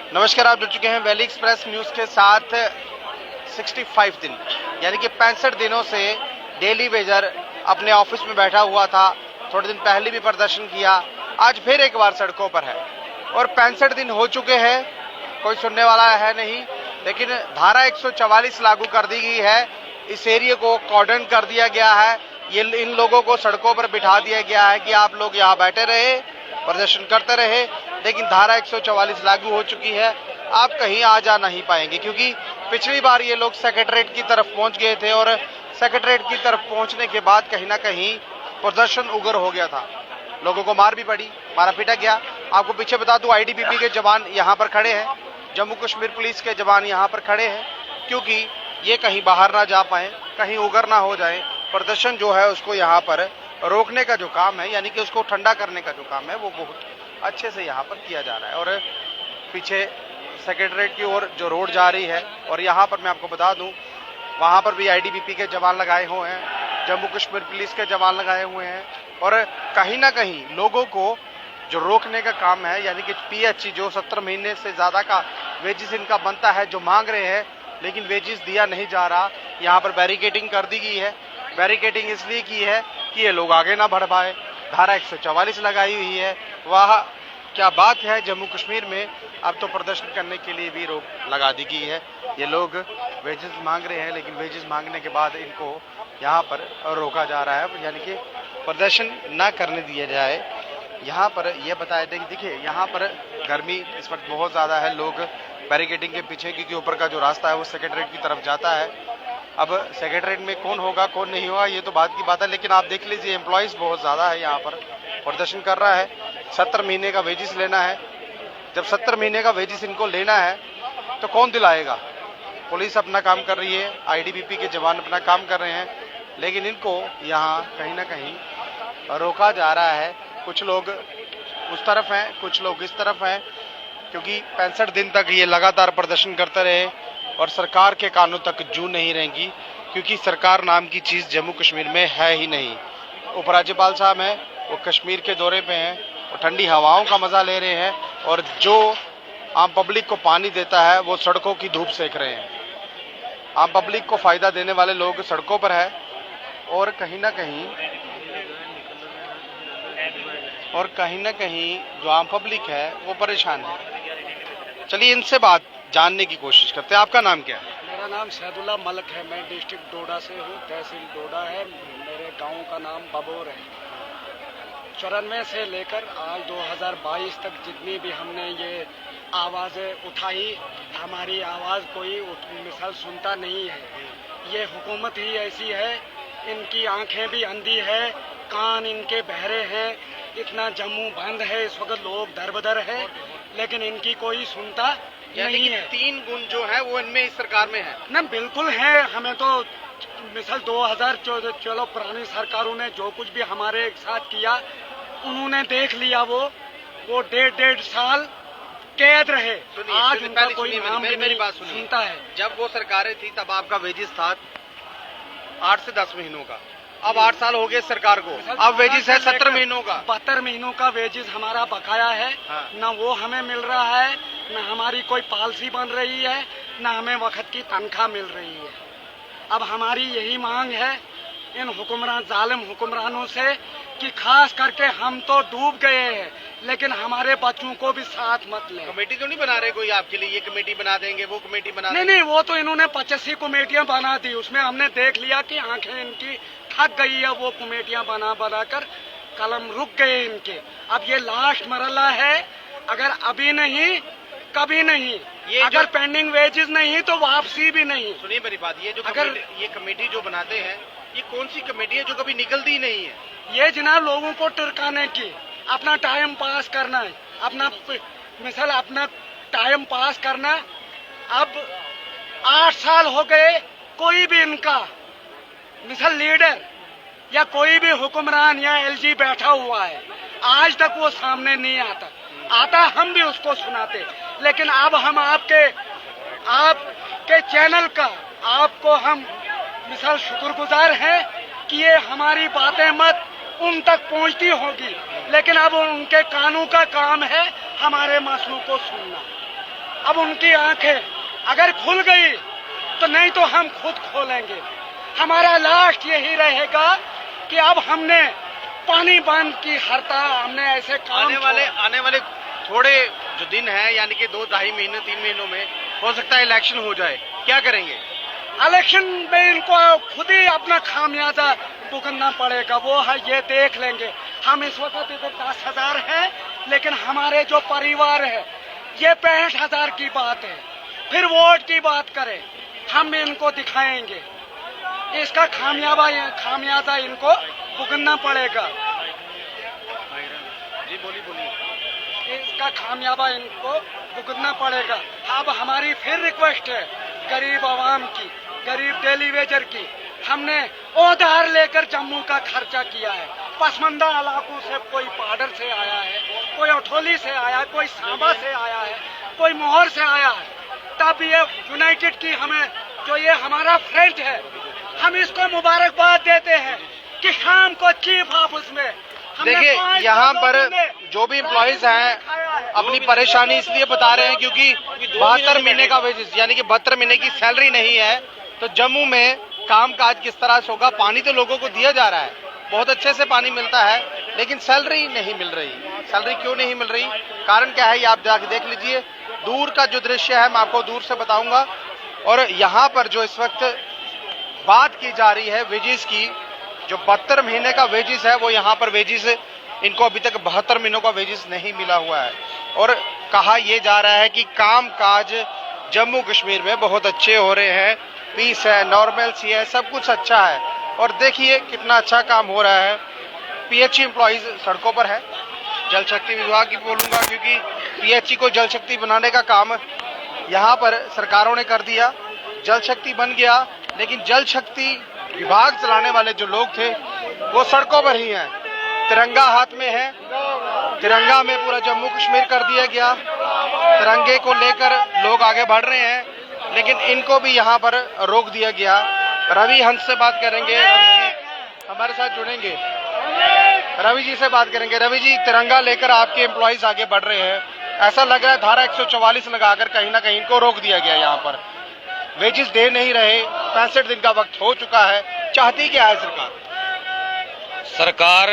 नमस्कार, आप जुड़ चुके हैं वैली एक्सप्रेस न्यूज के साथ। 65 दिन यानी कि 65 दिनों से डेली वेजर अपने ऑफिस में बैठा हुआ था। थोड़े दिन पहले भी प्रदर्शन किया, आज फिर एक बार सड़कों पर है और 65 दिन हो चुके हैं, कोई सुनने वाला है नहीं। लेकिन धारा 144 लागू कर दी गई है, इस एरिया को कॉर्डन कर दिया गया है। ये इन लोगों को सड़कों पर बिठा दिया गया है कि आप लोग यहाँ बैठे रहे, प्रदर्शन करते रहे, लेकिन धारा 144 लागू हो चुकी है, आप कहीं आ जा नहीं पाएंगे। क्योंकि पिछली बार ये लोग सेक्रेटरीट की तरफ पहुंच गए थे और सेक्रेटरीट की तरफ पहुंचने के बाद कहीं ना कहीं प्रदर्शन उग्र हो गया था, लोगों को मार भी पड़ी, मारा पीटा गया। आपको पीछे बता दूं, आईटीबीपी के जवान यहाँ पर खड़े हैं, जम्मू कश्मीर पुलिस के जवान यहाँ पर खड़े हैं, क्योंकि ये कहीं बाहर ना जा पाए, कहीं उग्र ना हो जाए। प्रदर्शन जो है उसको यहाँ पर रोकने का जो काम है, यानी कि उसको ठंडा करने का जो काम है, वो बहुत अच्छे से यहाँ पर किया जा रहा है। और पीछे सेक्रेटरीट की ओर जो रोड जा रही है, और यहाँ पर मैं आपको बता दूं, वहाँ पर भी आईटीबीपी के जवान लगाए हुए हैं, जम्मू कश्मीर पुलिस के जवान लगाए हुए हैं। और कहीं ना कहीं लोगों को जो रोकने का काम है, यानी कि पीएचई जो 17 महीने से ज्यादा का वेजिस इनका बनता है, जो मांग रहे हैं, लेकिन वेजिस दिया नहीं जा रहा। यहाँ पर बैरिकेडिंग कर दी गई है। बैरिकेडिंग इसलिए की है कि ये लोग आगे ना बढ़ पाए। धारा 144 लगाई हुई है। वह क्या बात है, जम्मू कश्मीर में अब तो प्रदर्शन करने के लिए भी रोक लगा दी गई है। ये लोग वेजेस मांग रहे हैं, लेकिन वेजेस मांगने के बाद इनको यहाँ पर रोका जा रहा है, यानी कि प्रदर्शन ना करने दिया जाए। यहाँ पर यह बताया दें कि देखिए, यहाँ पर गर्मी इस वक्त बहुत ज़्यादा है। लोग बैरिकेडिंग के पीछे, क्योंकि ऊपर का जो रास्ता है वो सेक्रेटरीट की तरफ जाता है। अब सेक्रेटरीट में कौन होगा कौन नहीं होगा ये तो बात की बात है, लेकिन आप देख लीजिए, एम्प्लॉयज बहुत ज़्यादा है, यहाँ पर प्रदर्शन कर रहा है। 70 महीने का वेजिस लेना है। जब 70 महीने का वेजिस इनको लेना है तो कौन दिलाएगा? पुलिस अपना काम कर रही है, आईटीबीपी के जवान अपना काम कर रहे हैं, लेकिन इनको यहाँ कहीं ना कहीं रोका जा रहा है। कुछ लोग उस तरफ हैं, कुछ लोग इस तरफ हैं, क्योंकि 65 दिन तक ये लगातार प्रदर्शन करते रहे और सरकार के कानों तक जू नहीं रहेंगी, क्योंकि सरकार नाम की चीज़ जम्मू कश्मीर में है ही नहीं। उपराज्यपाल साहब हैं, वो कश्मीर के दौरे पे हैं, वो ठंडी हवाओं का मजा ले रहे हैं, और जो आम पब्लिक को पानी देता है वो सड़कों की धूप सेक रहे हैं। आम पब्लिक को फायदा देने वाले लोग सड़कों पर है, और कहीं ना कहीं जो आम पब्लिक है वो परेशान है। चलिए इनसे बात जानने की कोशिश करते हैं। आपका नाम क्या है? मेरा नाम शहदुल्ला मलक है, मैं डिस्ट्रिक्ट डोडा से हूँ, तहसील डोडा है, मेरे गांव का नाम बबोर है। 94 से लेकर आज 2022 तक जितनी भी हमने ये आवाज़ें उठाई, हमारी आवाज़ कोई मिसाल सुनता नहीं है। ये हुकूमत ही ऐसी है, इनकी आंखें भी अंधी है, कान इनके बहरे हैं। इतना जम्मू बंद है इस वक्त, लोग दरबदर है, लेकिन इनकी कोई सुनता नहीं है। 3 गुण जो है वो इनमें इस सरकार में है ना, बिल्कुल है। हमें तो मिसाल 2014 चलो पुरानी सरकारों ने जो कुछ भी हमारे साथ किया उन्होंने देख लिया। वो 1.5 साल कैद रहे। आज उनका कोई नाम मेरी बात सुनता है। जब वो सरकारें थी तब आपका वेजिस था 8 से 10 महीनों का, अब 8 साल हो गए सरकार को, अब वेजिस है 70 महीनों का। 72 महीनों का वेजिस हमारा बकाया है। हाँ। न वो हमें मिल रहा है, न हमारी कोई पॉलिसी बन रही है, न हमें वक्त की तनख्वाह मिल रही है। अब हमारी यही मांग है इन जालिम हुक्मरानों से कि खास करके हम तो डूब गए हैं, लेकिन हमारे बच्चों को भी साथ मत लें। कमेटी तो नहीं बना रहे कोई आपके लिए? ये कमेटी बना देंगे, वो कमेटी बना देंगे? नहीं, वो तो इन्होंने 85 कमेटियां बना दी, उसमें हमने देख लिया कि आंखें इनकी थक गई है। वो कमेटियां बनाकर कलम रुक गए इनके। अब ये लास्ट मरला है, अगर अभी नहीं कभी नहीं, अगर पेंडिंग वेजेस नहीं तो वापसी भी नहीं। सुनिए मेरी बात, ये जो ये कमेटी जो बनाते हैं, ये कौन सी कमेटी है जो कभी निकलती ही नहीं है? ये जनाब लोगों को टरकाने की, अपना टाइम पास करना है, अपना टाइम पास करना। अब 8 साल हो गए, कोई भी इनका लीडर या कोई भी हुक्मरान या एलजी बैठा हुआ है, आज तक वो सामने नहीं आता हम भी उसको सुनाते। लेकिन अब हम आपके चैनल का आपको हम शुक्रगुजार हैं कि ये हमारी बातें मत उन तक पहुंचती होगी, लेकिन अब उनके कानून का काम है हमारे मसलों को सुनना। अब उनकी आंखें अगर खुल गई तो नहीं तो हम खुद खोलेंगे। हमारा लास्ट यही रहेगा कि अब हमने पानी बांध की हड़ताल, हमने ऐसे काम आने वाले थोड़े जो दिन है, यानी कि 2-2.5 महीने 3 महीनों में हो सकता है इलेक्शन हो जाए, क्या करेंगे? इलेक्शन में इनको खुद ही अपना खामियाजा भुगतना पड़ेगा, वो है ये देख लेंगे। हम इस वक्त इधर 10,000 है, लेकिन हमारे जो परिवार है ये 65,000 की बात है। फिर वोट की बात करें, हम इनको दिखाएंगे, इसका खामियाजा इनको भुगतना पड़ेगा। जी बोलिए। इसका खामियाजा इनको भुगतना पड़ेगा। अब हमारी फिर रिक्वेस्ट है गरीब आवाम की, गरीब डेली वेजर की, हमने उधार लेकर जम्मू का खर्चा किया है। पसमंदा इलाकों से कोई बॉर्डर से आया है, कोई अठोली से आया है, कोई सांबा से आया है, कोई मोहर से आया है। तब ये यूनाइटेड की हमें जो ये हमारा फ्रेंड है, हम इसको मुबारकबाद देते हैं कि शाम को चीफ ऑफिस में देखिए यहाँ पर जो भी एम्प्लॉइज हैं अपनी परेशानी इसलिए बता रहे हैं क्योंकि 72 महीने का वेजेस यानी कि 72 महीने की सैलरी नहीं है। तो जम्मू में कामकाज किस तरह से होगा? पानी तो लोगों को दिया जा रहा है, बहुत अच्छे से पानी मिलता है, लेकिन सैलरी नहीं मिल रही। सैलरी क्यों नहीं मिल रही, कारण क्या है, ये आप जाके देख लीजिए। दूर का जो दृश्य है मैं आपको दूर से बताऊंगा। और यहाँ पर जो इस वक्त बात की जा रही है वेजेस की, जो 72 महीने का वेजेस है वो यहाँ पर वेजेस इनको अभी तक 72 महीनों का वेजेस नहीं मिला हुआ है। और कहा यह जा रहा है कि कामकाज जम्मू कश्मीर में बहुत अच्छे हो रहे हैं, पीस है, नॉर्मलसी है, सब कुछ अच्छा है। और देखिए कितना अच्छा काम हो रहा है। पीएचई एम्प्लॉइज सड़कों पर है। जल शक्ति विभाग की बोलूंगा क्योंकि पीएचई को जल शक्ति बनाने का काम यहाँ पर सरकारों ने कर दिया। जल शक्ति बन गया, लेकिन जल शक्ति विभाग चलाने वाले जो लोग थे वो सड़कों पर ही हैं। तिरंगा हाथ में है, तिरंगा में पूरा जम्मू कश्मीर कर दिया गया। तिरंगे को लेकर लोग आगे बढ़ रहे हैं, लेकिन इनको भी यहाँ पर रोक दिया गया। रवि हंस से बात करेंगे, हमारे साथ जुड़ेंगे, रवि जी से बात करेंगे। रवि जी, तिरंगा लेकर आपके एम्प्लॉइज आगे बढ़ रहे हैं, ऐसा लग रहा है धारा 144 लगाकर कहीं ना कहीं इनको रोक दिया गया। यहाँ पर वेजेस दे नहीं रहे, 65 दिन का वक्त हो चुका है, चाहती क्या है सरकार? सरकार,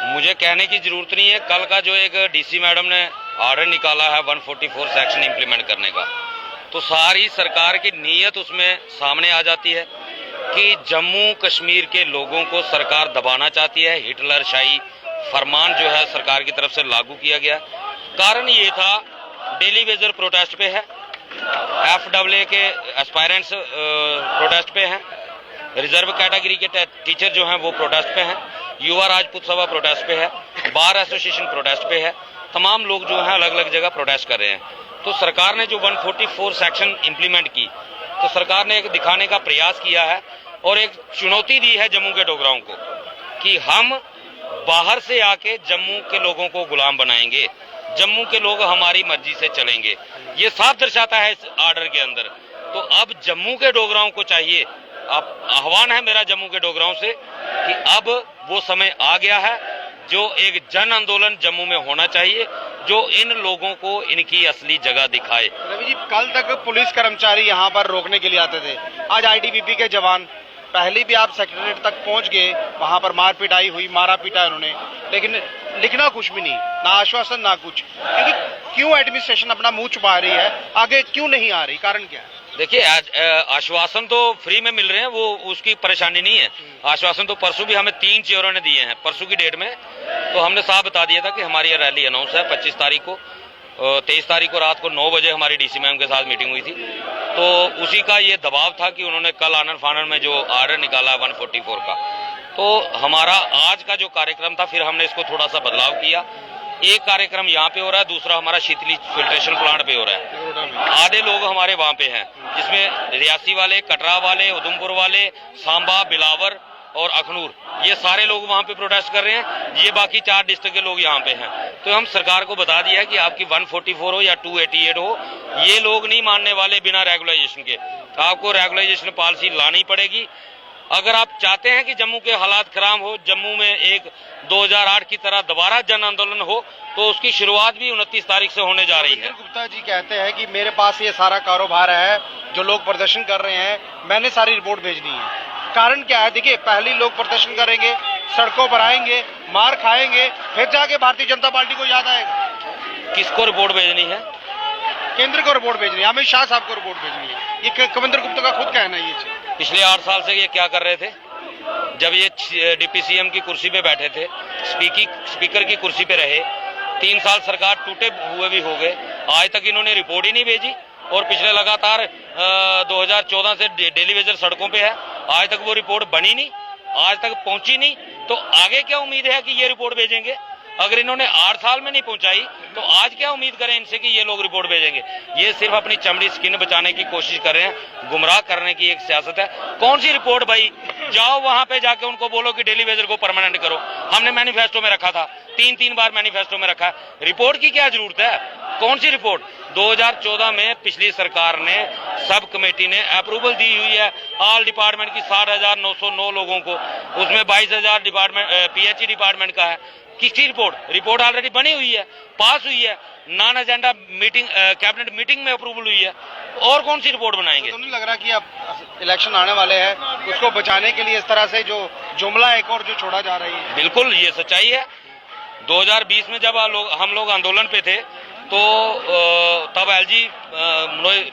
मुझे कहने की जरूरत नहीं है। कल का जो एक डीसी मैडम ने ऑर्डर निकाला है 144 सेक्शन इंप्लीमेंट करने का, तो सारी सरकार की नीयत उसमें सामने आ जाती है कि जम्मू कश्मीर के लोगों को सरकार दबाना चाहती है। हिटलर शाही फरमान जो है सरकार की तरफ से लागू किया गया। कारण ये था, डेली वेजर प्रोटेस्ट पे है, FAA के एस्पायरेंट्स प्रोटेस्ट पे हैं, रिजर्व कैटेगरी के टीचर जो हैं वो प्रोटेस्ट पे हैं, युवा राजपूत सभा प्रोटेस्ट पे है, बार एसोसिएशन प्रोटेस्ट पे है। तमाम लोग जो हैं अलग अलग जगह प्रोटेस्ट कर रहे हैं। तो सरकार ने जो 144 सेक्शन इंप्लीमेंट की, तो सरकार ने एक दिखाने का प्रयास किया है और एक चुनौती दी है जम्मू के डोगराओं को कि हम बाहर से आके जम्मू के लोगों को गुलाम बनाएंगे, जम्मू के लोग हमारी मर्जी से चलेंगे। ये साफ दर्शाता है इस ऑर्डर के अंदर। तो अब जम्मू के डोगराओं को चाहिए, अब आह्वान है मेरा जम्मू के डोगराओं से कि अब वो समय आ गया है जो एक जन आंदोलन जम्मू में होना चाहिए, जो इन लोगों को इनकी असली जगह दिखाए। रवि जी, कल तक पुलिस कर्मचारी यहाँ पर रोकने के लिए आते थे, आज आईटीबीपी के जवान, पहले भी आप सेक्रेटरीट तक पहुंच गए, वहां पर मार पिटाई हुई, मारा पीटा उन्होंने, लेकिन लिखना कुछ भी नहीं, ना आश्वासन ना कुछ। क्योंकि क्यों एडमिनिस्ट्रेशन अपना मुंह छुपा रही है, आगे क्यों नहीं आ रही, कारण क्या है? देखिए, आश्वासन तो फ्री में मिल रहे हैं, वो उसकी परेशानी नहीं है। आश्वासन तो परसों भी हमें 3 चेयरों ने दिए हैं। परसों की डेट में तो हमने साफ बता दिया था कि हमारी ये रैली अनाउंस है 25 तारीख को। 23 तारीख को रात को 9 बजे हमारी डीसी मैम के साथ मीटिंग हुई थी, तो उसी का ये दबाव था कि उन्होंने कल आनर फानर में जो ऑर्डर निकाला 144 का, तो हमारा आज का जो कार्यक्रम था फिर हमने इसको थोड़ा सा बदलाव किया। एक कार्यक्रम यहाँ पे हो रहा है, दूसरा हमारा शीतली फिल्ट्रेशन प्लांट पे हो रहा है। आधे लोग हमारे वहाँ पे हैं, जिसमें रियासी वाले, कटरा वाले, उधमपुर वाले, सांबा, बिलावर और अखनूर, ये सारे लोग वहाँ पे प्रोटेस्ट कर रहे हैं। ये बाकी 4 डिस्ट्रिक्ट के लोग यहाँ पे हैं। तो हम सरकार को बता दिया है कि आपकी 144 हो या 288 हो, ये लोग नहीं मानने वाले बिना रेगुलाइजेशन के। आपको रेगुलाइजेशन पॉलिसी लानी पड़ेगी। अगर आप चाहते हैं कि जम्मू के हालात खराब हो, जम्मू में एक 2008 की तरह दोबारा जन आंदोलन हो, तो उसकी शुरुआत भी 29 तारीख से होने जा रही है। गुप्ता जी कहते हैं कि मेरे पास ये सारा कारोबार है, जो लोग प्रदर्शन कर रहे हैं मैंने सारी रिपोर्ट भेजनी है। कारण क्या है? देखिए, पहले लोग प्रदर्शन करेंगे, सड़कों पर आएंगे, मार खाएंगे, फिर जाके भारतीय जनता पार्टी को याद आएगा। किसको रिपोर्ट भेजनी है? केंद्र को रिपोर्ट भेजनी है, अमित शाह साहब को रिपोर्ट भेजनी है। ये कविंद्र गुप्ता का खुद कहना है। ये चीज पिछले 8 साल से ये क्या कर रहे थे? जब ये डिप्टी सीएम की कुर्सी पे बैठे थे, स्पीकर की कुर्सी पे रहे, 3 साल सरकार टूटे हुए भी हो गए, आज तक इन्होंने रिपोर्ट ही नहीं भेजी। और पिछले लगातार 2014 से डेली वेजर सड़कों पे है, आज तक वो रिपोर्ट बनी नहीं, आज तक पहुंची नहीं। तो आगे क्या उम्मीद है कि ये रिपोर्ट भेजेंगे? अगर इन्होंने 8 साल में नहीं पहुंचाई तो आज क्या उम्मीद करें इनसे कि ये लोग रिपोर्ट भेजेंगे? ये सिर्फ अपनी चमड़ी स्किन बचाने की कोशिश कर रहे हैं, गुमराह करने की एक सियासत है। कौन सी रिपोर्ट भाई? जाओ वहां पे जाके उनको बोलो कि डेली वेजर को परमानेंट करो। हमने मैनिफेस्टो में रखा था, 3 बार मैनिफेस्टो में रखा है। रिपोर्ट की क्या जरूरत है? कौन सी रिपोर्ट? 2014 में पिछली सरकार ने, सब कमेटी ने अप्रूवल दी हुई है ऑल डिपार्टमेंट की 60,909 लोगों को, उसमें 22,000 डिपार्टमेंट पीएचई डिपार्टमेंट का है। किसकी रिपोर्ट ऑलरेडी बनी हुई है, पास हुई है, non agenda meeting cabinet meeting में अप्रूवल हुई है। और कौन सी रिपोर्ट बनाएंगे? तो नहीं लग रहा कि अब इलेक्शन आने वाले हैं, उसको बचाने के लिए इस तरह से जो जुमला एक और जो छोड़ा जा रही है? बिल्कुल, ये सच्चाई है। 2020 में जब हम लोग आंदोलन पे थे तो तब एलजी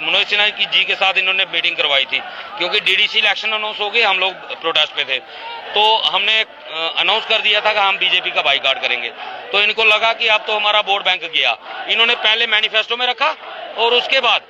मनोज सिन्हा जी के साथ इन्होंने मीटिंग करवाई थी, क्योंकि डीडीसी इलेक्शन अनाउंस हो गए, हम लोग प्रोटेस्ट पे थे, तो हमने अनाउंस कर दिया था कि हम बीजेपी का बाइकआउट करेंगे। तो इनको लगा कि अब तो हमारा वोट बैंक गया, इन्होंने पहले मैनिफेस्टो में रखा और उसके बाद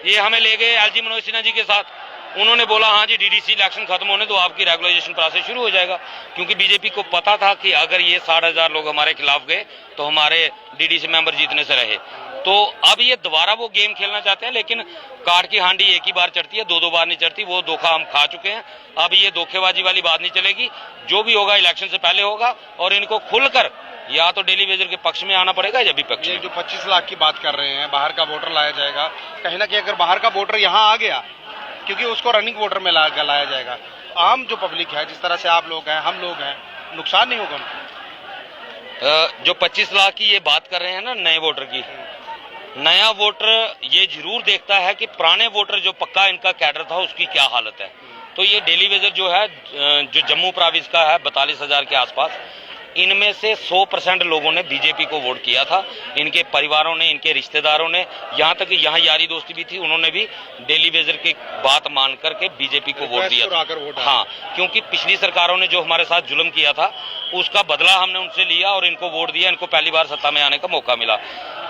ये हमें ले गए एलजी मनोज सिन्हा जी के साथ। उन्होंने बोला हाँ जी, डीडीसी इलेक्शन खत्म होने तो आपकी रेगुलाइजेशन प्रोसेस शुरू हो जाएगा, क्योंकि बीजेपी को पता था कि अगर ये 60,000 लोग हमारे खिलाफ गए तो हमारे डीडीसी मेंबर जीतने से रहे। तो अब ये दोबारा वो गेम खेलना चाहते हैं, लेकिन काट की हांडी एक ही बार चढ़ती है, 2 बार नहीं चढ़ती। वो धोखा हम खा चुके हैं, अब ये धोखेबाजी वाली बात नहीं चलेगी। जो भी होगा इलेक्शन से पहले होगा, और इनको खुलकर या तो डेली वेजर के पक्ष में आना पड़ेगा या विपक्ष में। जो 25 लाख की बात कर रहे हैं, बाहर का वोटर लाया जाएगा, कहीं ना कहीं अगर बाहर का वोटर यहाँ आ गया, क्योंकि उसको रनिंग वोटर में लाया जाएगा, आम जो पब्लिक है, जिस तरह से आप लोग हैं, हम लोग हैं, नुकसान नहीं होगा उनको? जो 25 लाख की ये बात कर रहे हैं ना, नए वोटर की, नया वोटर ये जरूर देखता है कि पुराने वोटर जो पक्का इनका कैडर था उसकी क्या हालत है। तो ये डेली वेजर जो है, जो जम्मू प्रोविंस का है 42,000 के आसपास, इनमें से 100% लोगों ने बीजेपी को वोट किया था। इनके परिवारों ने, इनके रिश्तेदारों ने, यहाँ तक कि यहाँ यारी दोस्ती भी थी, उन्होंने भी डेली वेजर की बात मान करके बीजेपी को वोट दिया था। हाँ, क्योंकि पिछली सरकारों ने जो हमारे साथ जुल्म किया था उसका बदला हमने उनसे लिया और इनको वोट दिया, इनको पहली बार सत्ता में आने का मौका मिला।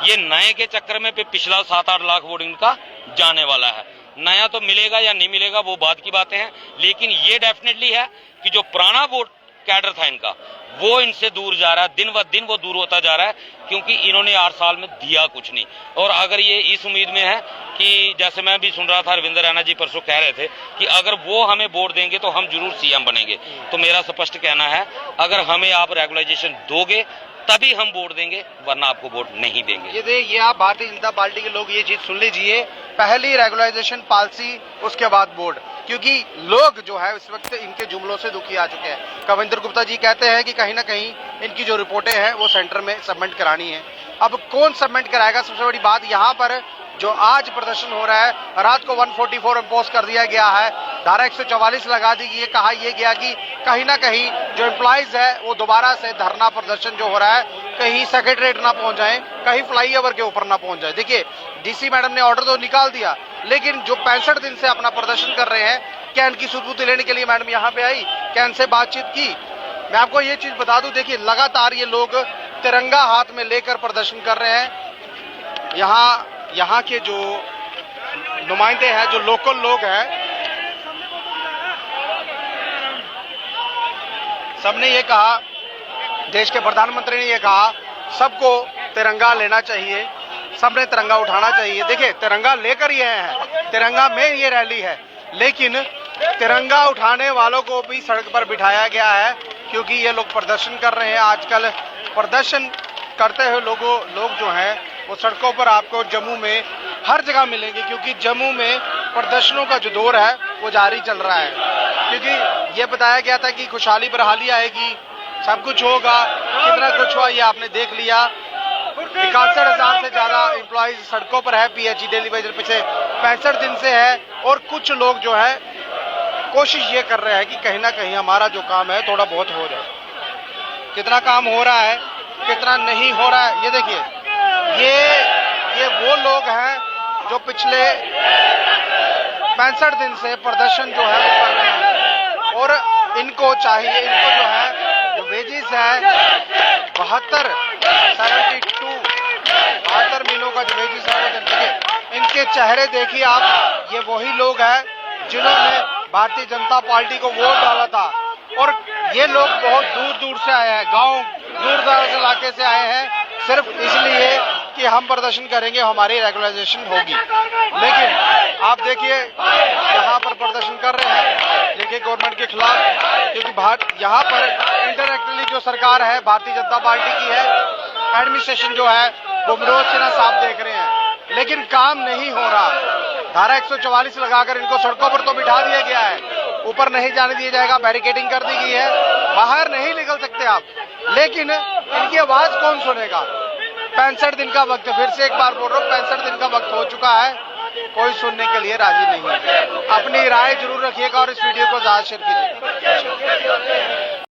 ये नए के चक्कर में पिछला 7-8 लाख वोट इनका जाने वाला है। नया तो मिलेगा या नहीं मिलेगा वो बात की बातें हैं, लेकिन ये डेफिनेटली है कि जो पुराना वोट कैडर था इनका, वो इनसे दूर जा रहा है, दिन ब दिन वो दूर होता जा रहा है, क्योंकि इन्होंने 8 साल में दिया कुछ नहीं। और अगर ये इस उम्मीद में है कि, जैसे मैं भी सुन रहा था, रविंद्र रैना जी परसों कह रहे थे कि अगर वो हमें वोट देंगे तो हम जरूर सीएम बनेंगे, तो मेरा स्पष्ट कहना है, अगर हमें आप रेगुलाइजेशन दोगे तभी हम वोट देंगे, वरना आपको वोट नहीं देंगे। ये आप भारतीय जनता पार्टी के लोग ये चीज सुन लीजिए, पहली रेगुलाइजेशन पॉलिसी, उसके बाद वोट, क्योंकि लोग जो है इस वक्त इनके जुमलों से दुखी आ चुके हैं। कविंद्र गुप्ता जी कहते हैं कि कहीं ना कहीं इनकी जो रिपोर्टें हैं वो सेंटर में सबमिट करानी है। अब कौन सबमिट कराएगा? सबसे बड़ी बात यहाँ पर जो आज प्रदर्शन हो रहा है, रात को 144 इम्पोज कर दिया गया है, धारा 144 लगा दी गई, कहा यह गया कि कहीं ना कहीं जो एम्प्लॉइज है वो दोबारा से धरना प्रदर्शन जो हो रहा है, कहीं सेक्रेटरीट ना पहुंच जाए, कहीं फ्लाईओवर के ऊपर ना पहुंच जाए। देखिए, डीसी मैडम ने ऑर्डर तो निकाल दिया, लेकिन जो 65 दिन से अपना प्रदर्शन कर रहे हैं, क्या इनकी सुध-बुद्धि लेने के लिए मैडम यहाँ पे आई? क्या इनसे बातचीत की? मैं आपको ये चीज बता दूं, देखिए लगातार ये लोग तिरंगा हाथ में लेकर प्रदर्शन कर रहे हैं। यहाँ के जो नुमाइंदे हैं, जो लोकल लोग हैं, सबने ये कहा, देश के प्रधानमंत्री ने ये कहा, सबको तिरंगा लेना चाहिए, सबने तिरंगा उठाना चाहिए। देखिए, तिरंगा लेकर ये हैं, तिरंगा में ये रैली है, लेकिन तिरंगा उठाने वालों को भी सड़क पर बिठाया गया है, क्योंकि ये लोग प्रदर्शन कर रहे हैं। आजकल प्रदर्शन करते हुए लोग जो हैं वो सड़कों पर आपको जम्मू में हर जगह मिलेंगे, क्योंकि जम्मू में प्रदर्शनों का जो दौर है वो जारी चल रहा है, क्योंकि ये बताया गया था कि खुशहाली बरहाली आएगी, सब कुछ होगा। कितना कुछ हुआ ये आपने देख लिया। 61,000 से ज्यादा एम्प्लॉइज सड़कों पर है। पीएचई डेली वेजर पिछले 65 दिन से है और कुछ लोग जो है कोशिश ये कर रहे हैं कि कहीं ना कहीं हमारा जो काम है थोड़ा बहुत हो जाए। कितना काम हो रहा है, कितना नहीं हो रहा है, ये देखिए। ये वो लोग हैं जो पिछले 65 दिन से प्रदर्शन जो है वो कर रहे हैं और इनको चाहिए, इनको जो है जो वेजेस है 72 महीनों का जो वेजेस है वो देखिए। इनके चेहरे देखिए आप, ये वही लोग हैं जिन्होंने भारतीय जनता पार्टी को वोट डाला था और ये लोग बहुत दूर दूर से आए हैं, गांव दूर दराज इलाके से आए हैं सिर्फ इसलिए कि हम प्रदर्शन करेंगे, हमारी रेगुलराइजेशन होगी। लेकिन आप देखिए यहाँ पर प्रदर्शन कर रहे हैं, देखिए गवर्नमेंट के खिलाफ, क्योंकि यहाँ पर इंटरनेशनली जो सरकार है भारतीय जनता पार्टी की है, एडमिनिस्ट्रेशन जो है वो मनोज सिन्हा साहब देख रहे हैं, लेकिन काम नहीं हो रहा। धारा 144 लगाकर इनको सड़कों पर तो बिठा दिया गया है, ऊपर नहीं जाने दिया जाएगा, बैरिकेडिंग कर दी गई है, बाहर नहीं निकल सकते आप, लेकिन इनकी आवाज कौन सुनेगा। 65 दिन का वक्त, फिर से एक बार बोल रहा हूँ, 65 दिन का वक्त हो चुका है, कोई सुनने के लिए राजी नहीं है। अपनी राय जरूर रखिएगा और इस वीडियो को ज्यादा शेयर कीजिएगा।